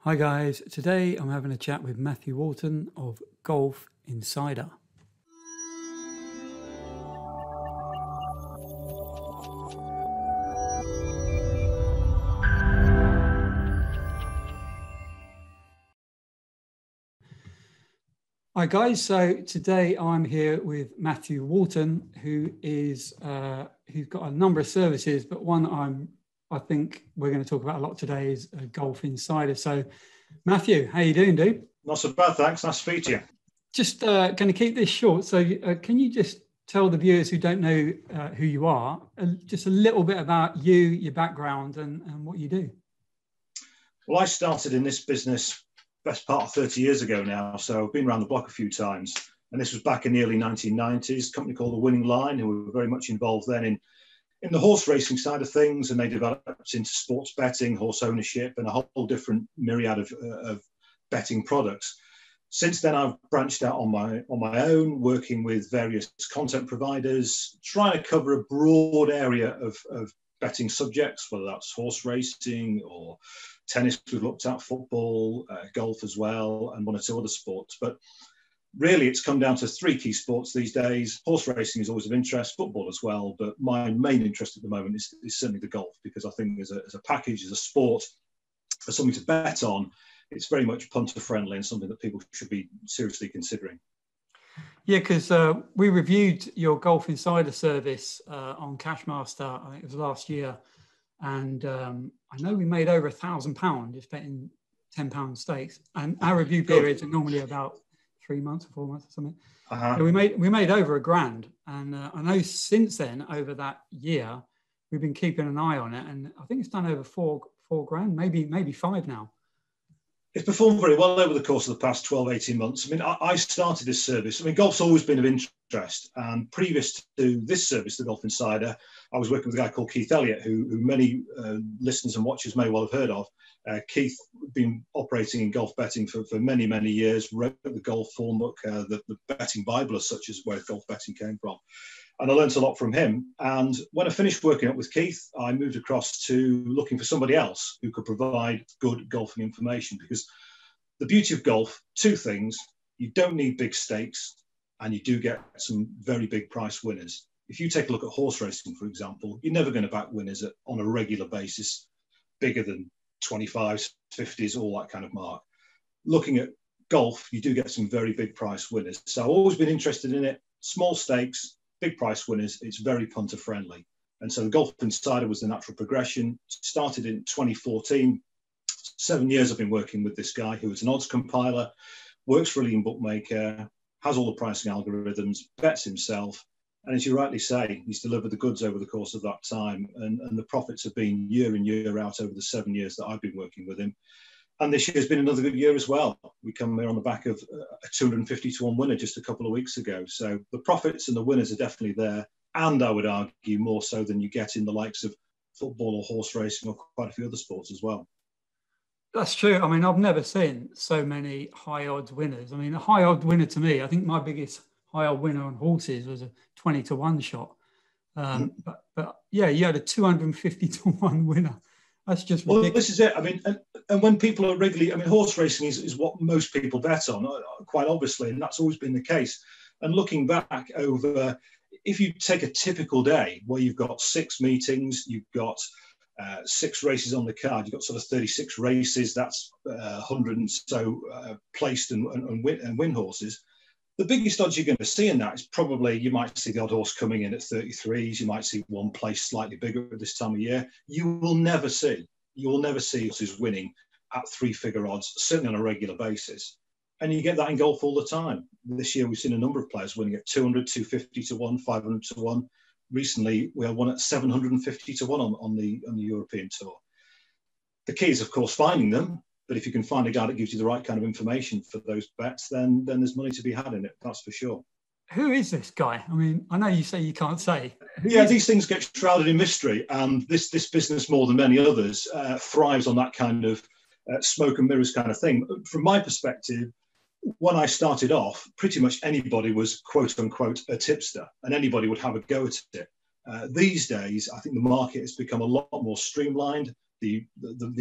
Hi guys, today I'm having a chat with Matthew Walton of Golf Insider. Hi guys, so today I'm here with Matthew Walton, who's got a number of services, but one I think we're going to talk about a lot today is Golf Insider. So Matthew, how you doing, dude? Not so bad, thanks. Nice to speak to you. Just going to keep this short. So can you just tell the viewers who don't know who you are, just a little bit about you, your background, and what you do? Well, I started in this business best part of 30 years ago now, so I've been around the block a few times. And this was back in the early 1990s, a company called The Winning Line, who were very much involved then in the horse racing side of things, and they developed into sports betting, horse ownership, and a whole different myriad of betting products. Since then, I've branched out on my own, working with various content providers, trying to cover a broad area of betting subjects, whether that's horse racing or tennis, we've looked at football, golf as well, and one or two other sports. But really, it's come down to three key sports these days. Horse racing is always of interest, football as well, but my main interest at the moment is certainly the golf, because I think as a package, as a sport, as something to bet on, it's very much punter friendly and something that people should be seriously considering. Yeah, because we reviewed your Golf Insider service on Cashmaster, I think it was last year, and I know we made over £1,000 just betting £10 stakes, and our review periods are normally about 3 months or 4 months or something. So we made over £1,000, and I know since then, over that year, we've been keeping an eye on it, and I think it's done over four grand, maybe five now. It's performed very well over the course of the past 12, 18 months. I mean, I started this service. I mean, golf's always been of interest. And previous to this service, the Golf Insider, I was working with a guy called Keith Elliott, who many listeners and watchers may well have heard of. Keith had been operating in golf betting for many, many years, wrote the Golf Form book, the betting Bible as such, is where golf betting came from. And I learned a lot from him. And when I finished working up with Keith, I moved across to looking for somebody else who could provide good golfing information. Because the beauty of golf, two things: you don't need big stakes, and you do get some very big price winners. If you take a look at horse racing, for example, you're never going to back winners on a regular basis bigger than 25s, 50s, all that kind of mark. Looking at golf, you do get some very big price winners. So I've always been interested in it. Small stakes, big price winners, it's very punter friendly. And so the Golf Insider was the natural progression. Started in 2014. 7 years I've been working with this guy who is an odds compiler, works for a leading bookmaker, has all the pricing algorithms, bets himself. And as you rightly say, he's delivered the goods over the course of that time. And the profits have been year in, year out over the 7 years that I've been working with him. And this year's been another good year as well. We come here on the back of a 250 to 1 winner just a couple of weeks ago. So the profits and the winners are definitely there. And I would argue more so than you get in the likes of football or horse racing or quite a few other sports as well. That's true. I mean, I've never seen so many high odds winners. I mean, a high odd winner to me, I think my biggest high odd winner on horses was a 20 to 1 shot. But yeah, you had a 250 to 1 winner. That's just ridiculous. Well, this is it. I mean, and when people are regularly, I mean, horse racing is what most people bet on, quite obviously, and that's always been the case. And looking back over, if you take a typical day where you've got 6 meetings, you've got 6 races on the card, you've got sort of 36 races, that's 100 and so placed and win horses. The biggest odds you're going to see in that is probably, you might see the odd horse coming in at 33s. You might see one place slightly bigger at this time of year. You will never see horses winning at 3-figure odds, certainly on a regular basis. And you get that in golf all the time. This year, we've seen a number of players winning at 200, 250 to 1, 500 to 1. Recently, we had one at 750 to 1 on the European Tour. The key is, of course, finding them. But if you can find a guy that gives you the right kind of information for those bets, then there's money to be had in it. That's for sure. Who is this guy? I mean, I know you say you can't say. These things get shrouded in mystery, and this business, more than many others, thrives on that kind of smoke and mirrors kind of thing. From my perspective, when I started off, pretty much anybody was quote unquote a tipster, and anybody would have a go at it. These days, I think the market has become a lot more streamlined. the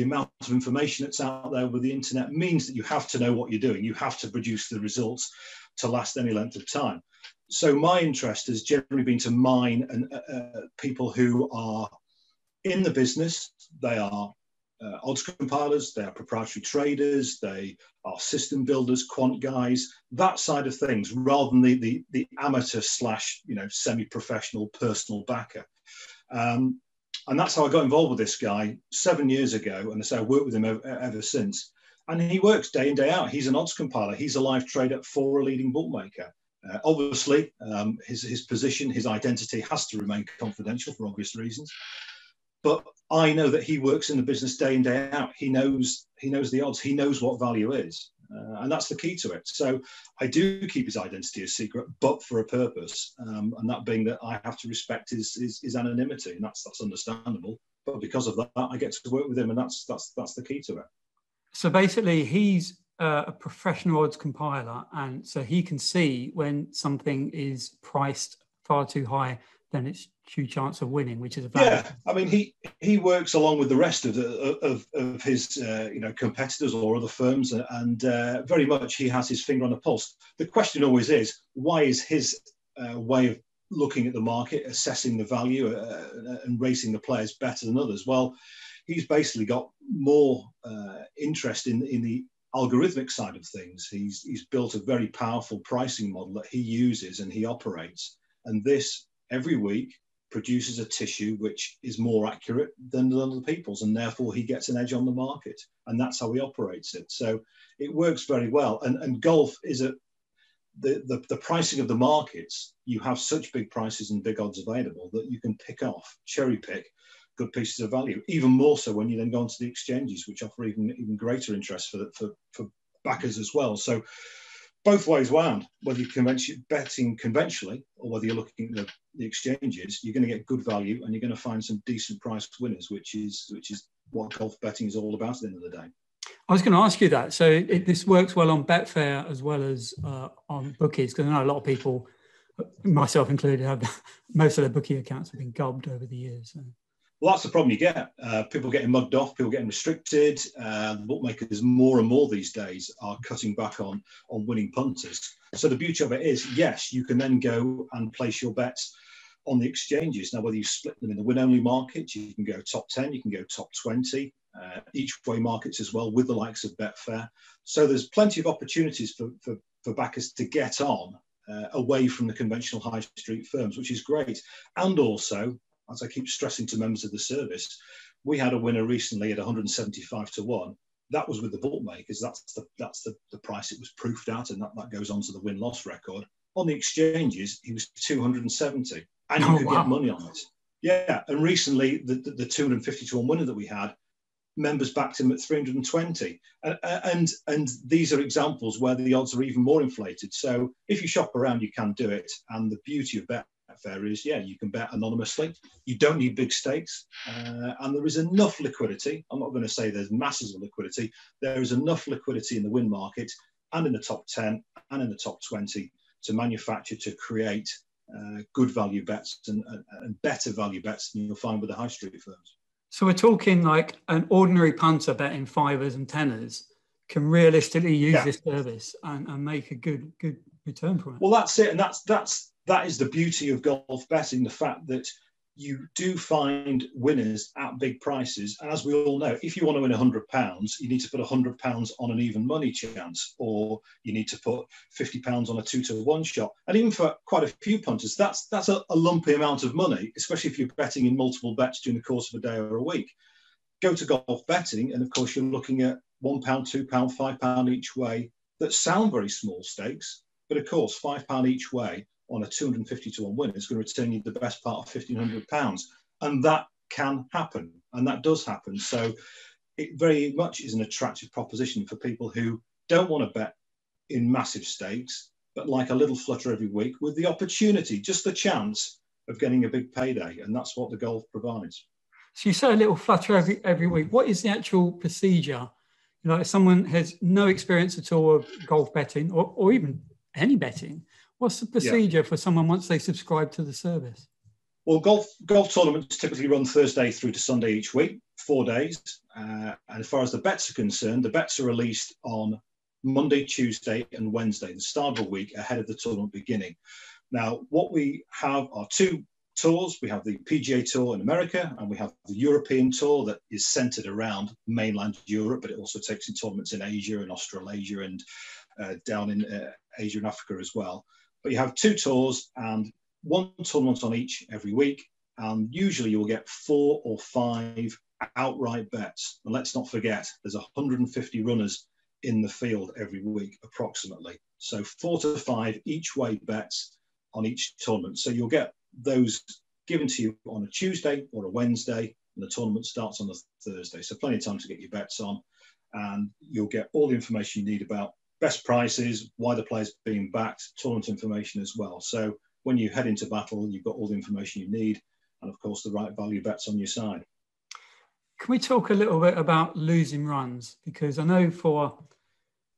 amount of information that's out there with the internet means that you have to know what you're doing. You have to produce the results to last any length of time. So my interest has generally been to mine and people who are in the business. They are odds compilers, they are proprietary traders, they are system builders, quant guys, that side of things, rather than the amateur slash semi-professional personal backer. And that's how I got involved with this guy 7 years ago. And so I worked with him ever since. And he works day in, day out. He's an odds compiler. He's a live trader for a leading bookmaker. Obviously, his position, his identity has to remain confidential for obvious reasons. But I know that he works in the business day in, day out. He knows the odds. He knows what value is. And that's the key to it. So I do keep his identity a secret, but for a purpose. And that being that I have to respect his anonymity. And that's understandable. But because of that, I get to work with him. And that's the key to it. So basically, he's a professional odds compiler. And so he can see when something is priced far too high, then it's true chance of winning, which is a value. Yeah, I mean, he works along with the rest of his competitors or other firms, and very much he has his finger on the pulse. The question always is, why is his way of looking at the market, assessing the value, and racing the players better than others? Well, he's basically got more interest in the algorithmic side of things. He's built a very powerful pricing model that he uses and he operates, and this every week produces a tissue which is more accurate than other people's, and therefore he gets an edge on the market, and that's how he operates it. So it works very well. And golf is the pricing of the markets. You have such big prices and big odds available that you can cherry pick good pieces of value, even more so when you then go onto the exchanges, which offer even greater interest for backers as well. So both ways round, whether you're betting conventionally or whether you're looking at the exchanges, you're going to get good value and you're going to find some decent priced winners, which is what golf betting is all about at the end of the day. I was going to ask you that. So this works well on Betfair as well as on bookies, because I know a lot of people, myself included, have most of their bookie accounts have been gubbed over the years. So. Well, that's the problem you get. People getting mugged off, people getting restricted. The bookmakers more and more these days are cutting back on winning punters. So the beauty of it is, yes, you can then go and place your bets on the exchanges. Now, whether you split them in the win-only market, you can go top 10, you can go top 20, each-way markets as well with the likes of Betfair. So there's plenty of opportunities for backers to get on away from the conventional high street firms, which is great. And also, as I keep stressing to members of the service, we had a winner recently at 175 to 1. That was with the bookmakers. That's the price it was proofed at, and that goes on to the win-loss record. On the exchanges, he was 270, and you could get money on it. Yeah, and recently, the 250 to 1 winner that we had, members backed him at 320. And these are examples where the odds are even more inflated. So if you shop around, you can do it. And the beauty of Betfair is, you can bet anonymously. You don't need big stakes. And there is enough liquidity. I'm not going to say there's masses of liquidity. There is enough liquidity in the win market and in the top 10 and in the top 20 to manufacture, to create good value bets and better value bets than you'll find with the high street firms. So we're talking like an ordinary punter betting fivers and tenors can realistically use this service and make a good return from it. Well, that's it. And that is the beauty of golf betting, the fact that you do find winners at big prices. And as we all know, if you want to win £100, you need to put £100 on an even money chance, or you need to put £50 on a 2-to-1 shot. And even for quite a few punters, that's a lumpy amount of money, especially if you're betting in multiple bets during the course of a day or a week. Go to golf betting, and of course, you're looking at £1, £2, £5 each way that sound very small stakes. But of course, £5 each way on a 250 to 1 winner is going to return you the best part of £1,500. And that can happen. And that does happen. So it very much is an attractive proposition for people who don't want to bet in massive stakes, but like a little flutter every week with the opportunity, just the chance of getting a big payday. And that's what the golf provides. So you say a little flutter every week. What is the actual procedure? You know, if someone has no experience at all of golf betting or even any betting, what's the procedure for someone once they subscribe to the service? Well, golf tournaments typically run Thursday through to Sunday each week, 4 days. And as far as the bets are concerned, the bets are released on Monday, Tuesday, and Wednesday, the start of the week ahead of the tournament beginning. Now, what we have are two tours. We have the PGA Tour in America, and we have the European Tour that is centered around mainland Europe, but it also takes in tournaments in Asia and Australasia and down in Asia and Africa as well. But you have two tours and one tournament on each every week, and usually you'll get 4 or 5 outright bets. And let's not forget, there's 150 runners in the field every week, approximately. So 4 to 5 each way bets on each tournament. So you'll get those given to you on a Tuesday or a Wednesday, and the tournament starts on a Thursday. So plenty of time to get your bets on, and you'll get all the information you need about best prices, why the player's being backed, tournament information as well. So when you head into battle, you've got all the information you need, and of course the right value bets on your side. Can we talk a little bit about losing runs? Because I know for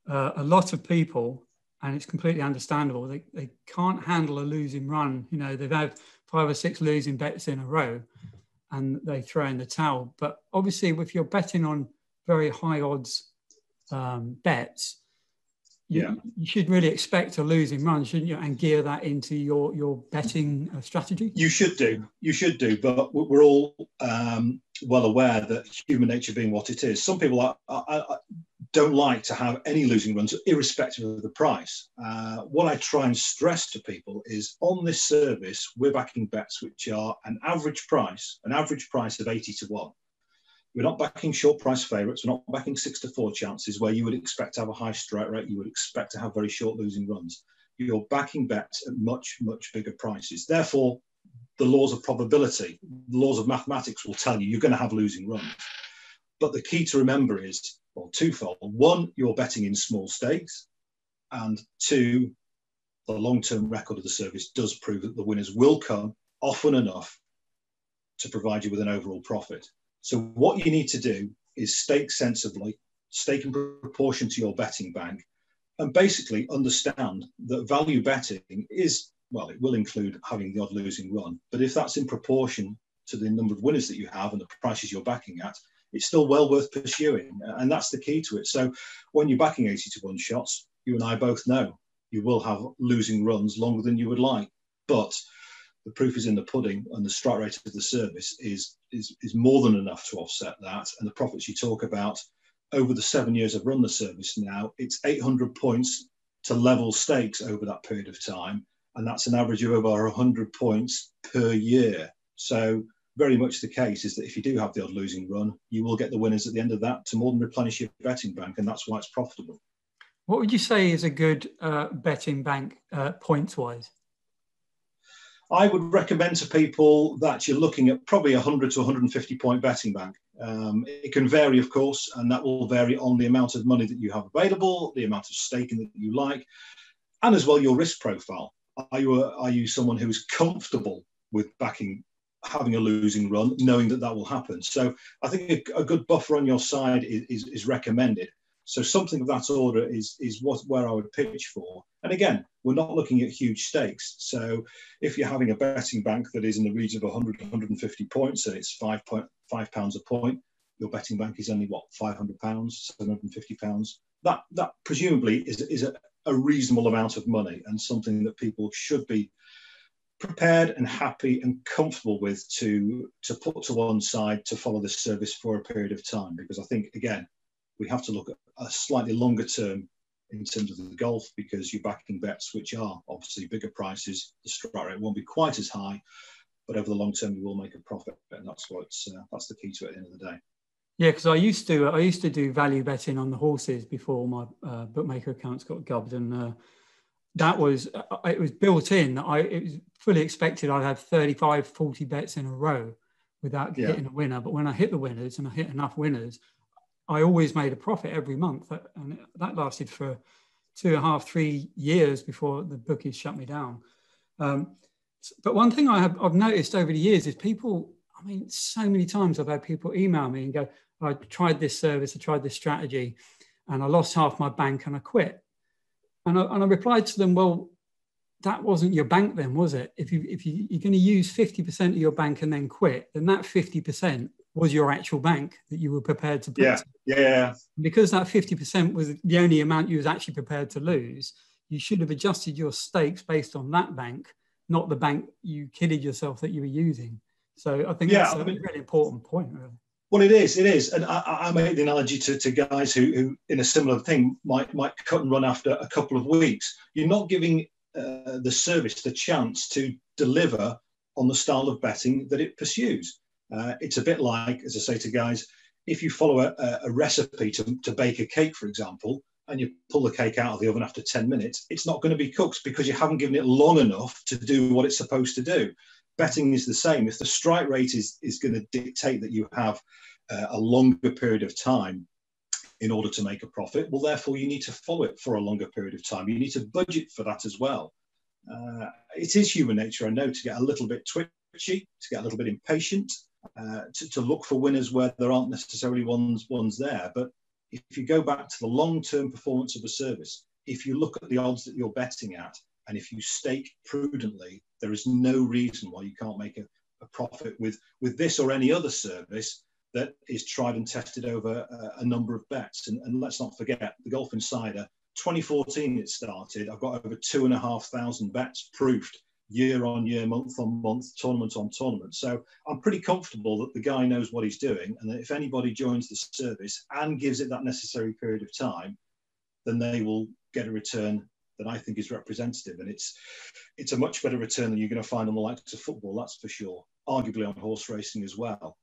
a lot of people, and it's completely understandable, they can't handle a losing run. You know, they've had 5 or 6 losing bets in a row and they throw in the towel. But obviously, if you're betting on very high odds bets, you should really expect a losing run, shouldn't you? And gear that into your betting strategy. You should do. But we're all well aware that human nature being what it is, some people don't like to have any losing runs, irrespective of the price. What I try and stress to people is, on this service, we're backing bets which are an average price of 80 to 1. We're not backing short price favourites. We're not backing 6 to 4 chances where you would expect to have a high strike rate. You would expect to have very short losing runs. You're backing bets at much, much bigger prices. Therefore, the laws of probability, the laws of mathematics will tell you you're going to have losing runs. But the key to remember is, well, twofold. 1, you're betting in small stakes. And 2, the long-term record of the service does prove that the winners will come often enough to provide you with an overall profit. So what you need to do is stake sensibly, stake in proportion to your betting bank, and basically understand that value betting is, well, it will include having the odd losing run, but if that's in proportion to the number of winners that you have and the prices you're backing at, it's still well worth pursuing. And that's the key to it. So when you're backing 80 to 1 shots, you and I both know you will have losing runs longer than you would like, but the proof is in the pudding, and the strike rate of the service is more than enough to offset that. And the profits you talk about, over the 7 years I've run the service now, it's 800 points to level stakes over that period of time. And that's an average of over 100 points per year. So very much the case is that if you do have the odd losing run, you will get the winners at the end of that to more than replenish your betting bank. And that's why it's profitable. What would you say is a good betting bank points-wise? I would recommend to people that you're looking at probably 100 to 150 point betting bank. It can vary, of course, and that will vary on the amount of money that you have available, the amount of staking that you like, and as well your risk profile. Are you someone who is comfortable with having a losing run, knowing that will happen? So I think a good buffer on your side is recommended. So something of that order is where I would pitch for. And again, we're not looking at huge stakes. So if you're having a betting bank that is in the region of 100, 150 points, and it's £5 a point, your betting bank is only what, £500, £750. That presumably is a reasonable amount of money, and something that people should be prepared and happy and comfortable with to put to one side to follow this service for a period of time. Because I think, again, we have to look at a slightly longer term in terms of the golf, because you're backing bets which are obviously bigger prices. The strike rate won't be quite as high, but over the long term you will make a profit, and that's the key to it at the end of the day. Yeah, because I used to do value betting on the horses before my bookmaker accounts got gubbed, and it was built in. It was fully expected I'd have 35, 40 bets in a row without hitting a winner. But when I hit the winners, and I hit enough winners, I always made a profit every month, and that lasted for 2.5, 3 years before the bookies shut me down. But one thing I've noticed over the years is people, I mean, so many times I've had people email me and go, I tried this service, I tried this strategy, and I lost half my bank and I quit. And I replied to them, well, that wasn't your bank then, was it? If you're going to use 50% of your bank and then quit, then that 50% was your actual bank that you were prepared to put. Yeah, yeah. Because that 50% was the only amount you was actually prepared to lose, you should have adjusted your stakes based on that bank, not the bank you kidded yourself that you were using. So I think that's a really important point, really. Well, it is. And I make the analogy to guys who in a similar thing might cut and run after a couple of weeks. You're not giving the service the chance to deliver on the style of betting that it pursues. It's a bit like, as I say to guys, if you follow a recipe to bake a cake, for example, and you pull the cake out of the oven after 10 minutes, it's not going to be cooked because you haven't given it long enough to do what it's supposed to do. Betting is the same. If the strike rate is going to dictate that you have a longer period of time in order to make a profit, well, therefore you need to follow it for a longer period of time. You need to budget for that as well. It is human nature, I know, to get a little bit twitchy, to get a little bit impatient, to look for winners where there aren't necessarily ones there. But if you go back to the long-term performance of a service, if you look at the odds that you're betting at, and if you stake prudently, there is no reason why you can't make a profit with this or any other service that is tried and tested over a number of bets. And let's not forget, the Golf Insider, 2014 it started. I've got over 2,500 bets proofed year on year, month on month, tournament on tournament. So I'm pretty comfortable that the guy knows what he's doing, and that if anybody joins the service and gives it that necessary period of time, then they will get a return that I think is representative. And it's a much better return than you're going to find on the likes of football, that's for sure. Arguably on horse racing as well.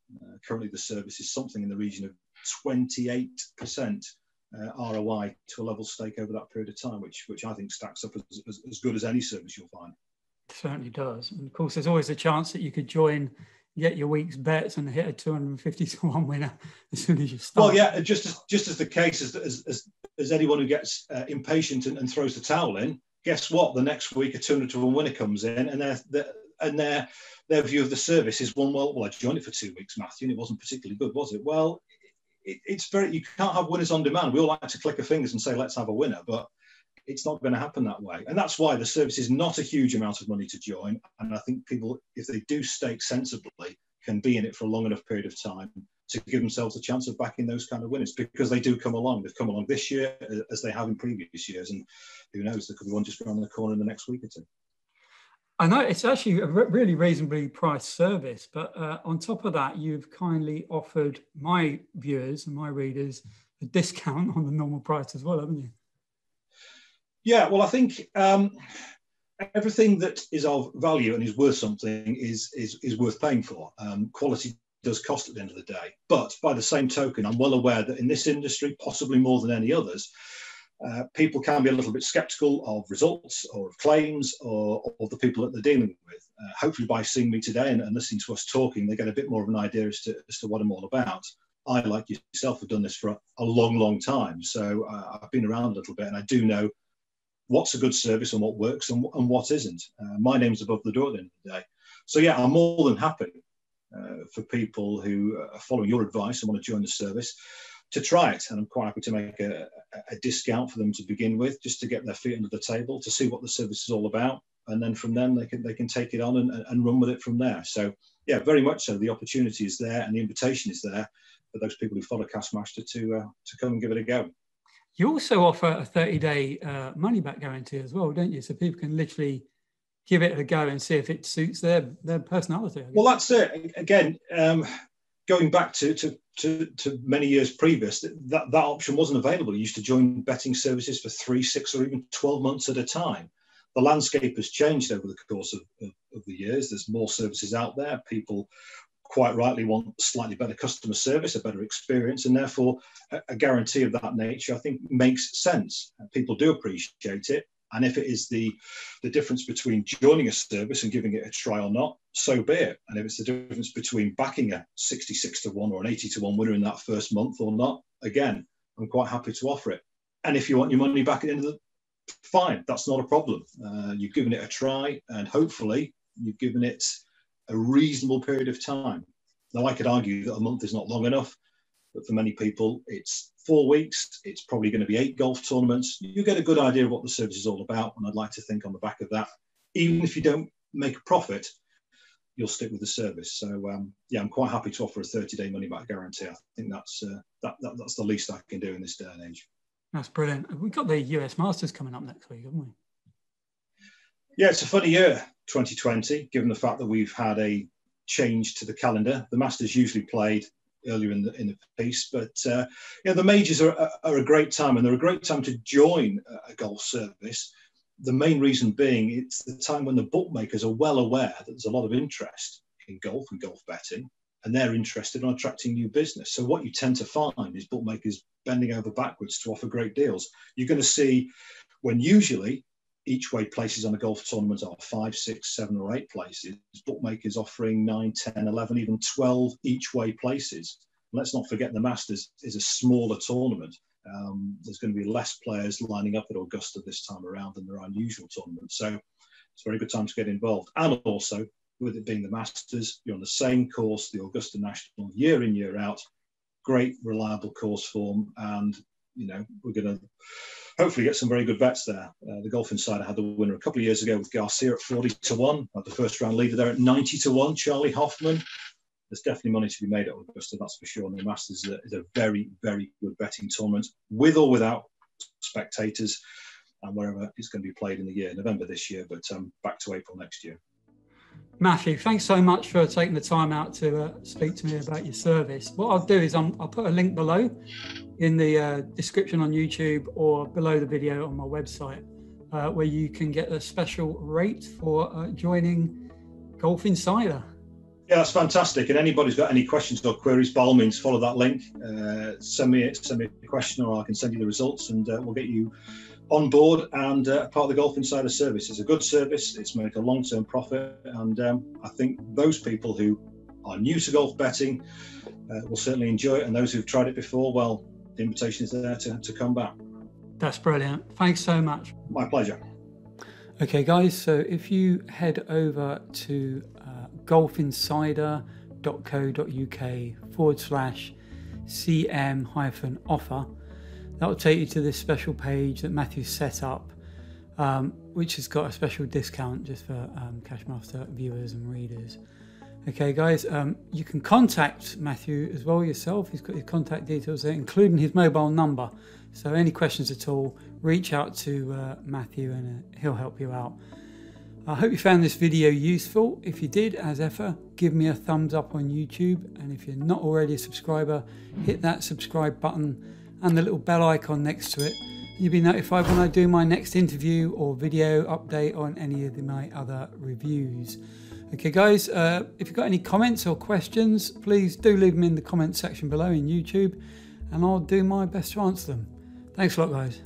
Currently the service is something in the region of 28% ROI to a level stake over that period of time, which I think stacks up as good as any service you'll find. It certainly does. And of course, there's always a chance that you could join, get your week's bets and hit a 250 to 1 winner as soon as you start. Well, yeah, just as the case as anyone who gets impatient and throws the towel in, guess what? The next week a 200 to 1 winner comes in, and their view of the service is one, well, I joined it for 2 weeks, Matthew, and it wasn't particularly good, was it? Well, it's you can't have winners on demand. We all like to click our fingers and say, let's have a winner, but it's not going to happen that way. And that's why the service is not a huge amount of money to join. And I think people, if they do stake sensibly, can be in it for a long enough period of time to give themselves a chance of backing those kind of winners, because they do come along. They've come along this year as they have in previous years. And who knows, there could be one just around the corner in the next week or two. I know it's actually a really reasonably priced service, but on top of that, you've kindly offered my viewers and my readers a discount on the normal price as well, haven't you? Yeah, well, I think everything that is of value and is worth something is worth paying for. Quality does cost at the end of the day. But by the same token, I'm well aware that in this industry, possibly more than any others, people can be a little bit skeptical of results or of claims or the people that they're dealing with. Hopefully by seeing me today and listening to us talking, they get a bit more of an idea as to what I'm all about. I, like yourself, have done this for a long, long time. So I've been around a little bit, and I do know what's a good service and what works and what isn't. My name's above the door at the end of the day. So yeah, I'm more than happy for people who are following your advice and want to join the service to try it. And I'm quite happy to make a discount for them to begin with, just to get their feet under the table, to see what the service is all about. And then from then they can take it on and run with it from there. So yeah, very much so. The opportunity is there and the invitation is there for those people who follow Cashmaster to come and give it a go. You also offer a 30-day money-back guarantee as well, don't you? So people can literally give it a go and see if it suits their personality. Well, that's it. Again, going back to many years previous, that option wasn't available. You used to join betting services for 3, 6, or even 12 months at a time. The landscape has changed over the course of the years. There's more services out there. People quite rightly want slightly better customer service, a better experience, and therefore a guarantee of that nature, I think, makes sense. People do appreciate it. And if it is the difference between joining a service and giving it a try or not, so be it. And if it's the difference between backing a 66 to 1 or an 80 to 1 winner in that first month or not, again, I'm quite happy to offer it. And if you want your money back at the end of the, fine, that's not a problem. You've given it a try, and hopefully you've given it a reasonable period of time. Now, I could argue that a month is not long enough, but for many people, it's 4 weeks. It's probably going to be 8 golf tournaments. You get a good idea of what the service is all about, and I'd like to think on the back of that, even if you don't make a profit, you'll stick with the service. So yeah, I'm quite happy to offer a 30-day money-back guarantee. I think that's the least I can do in this day and age. That's brilliant. We've got the US Masters coming up next week, haven't we? Yeah, it's a funny year, 2020, given the fact that we've had a change to the calendar. The Masters usually played earlier in the piece, but yeah, the majors are a great time, and they're a great time to join a golf service. The main reason being it's the time when the bookmakers are well aware that there's a lot of interest in golf and golf betting, and they're interested in attracting new business. So what you tend to find is bookmakers bending over backwards to offer great deals. You're going to see when usually each way places on a golf tournament are 5, 6, 7 or 8 places, bookmakers offering 9, 10, 11, even 12 each way places. Let's not forget the Masters is a smaller tournament. There's going to be less players lining up at Augusta this time around than there are in usual tournaments. So it's a very good time to get involved. And also, with it being the Masters, you're on the same course, the Augusta National, year in, year out. Great, reliable course form. And, you know, we're going to hopefully get some very good bets there. The Golf Insider had the winner a couple of years ago with Garcia at 40-1. Had the first round leader there at 90-1, Charlie Hoffman. There's definitely money to be made at Augusta, that's for sure. And the Masters is a very, very good betting tournament, with or without spectators, and wherever it's going to be played in the year. November this year, but back to April next year. Matthew, thanks so much for taking the time out to speak to me about your service. What I'll do is I'll put a link below in the description on YouTube or below the video on my website where you can get a special rate for joining Golf Insider. Yeah, that's fantastic. And anybody's got any questions or queries, by all means, follow that link. Send me a question, or I can send you the results, and we'll get you on board and part of the Golf Insider service. It's a good service. It's made a long-term profit, and I think those people who are new to golf betting will certainly enjoy it. And those who've tried it before, well, the invitation is there to come back. That's brilliant. Thanks so much. My pleasure. Okay, guys. So if you head over to golfinsider.co.uk/CM-offer. That will take you to this special page that Matthew set up, which has got a special discount just for Cashmaster viewers and readers. Okay, guys, you can contact Matthew as well yourself. He's got his contact details there, including his mobile number. So any questions at all, reach out to Matthew and he'll help you out. I hope you found this video useful. If you did, as ever, give me a thumbs up on YouTube. And if you're not already a subscriber, hit that subscribe button and the little bell icon next to it. You'll be notified when I do my next interview or video update on any of my other reviews. Okay, guys, if you've got any comments or questions, please do leave them in the comment section below in YouTube, and I'll do my best to answer them. Thanks a lot, guys.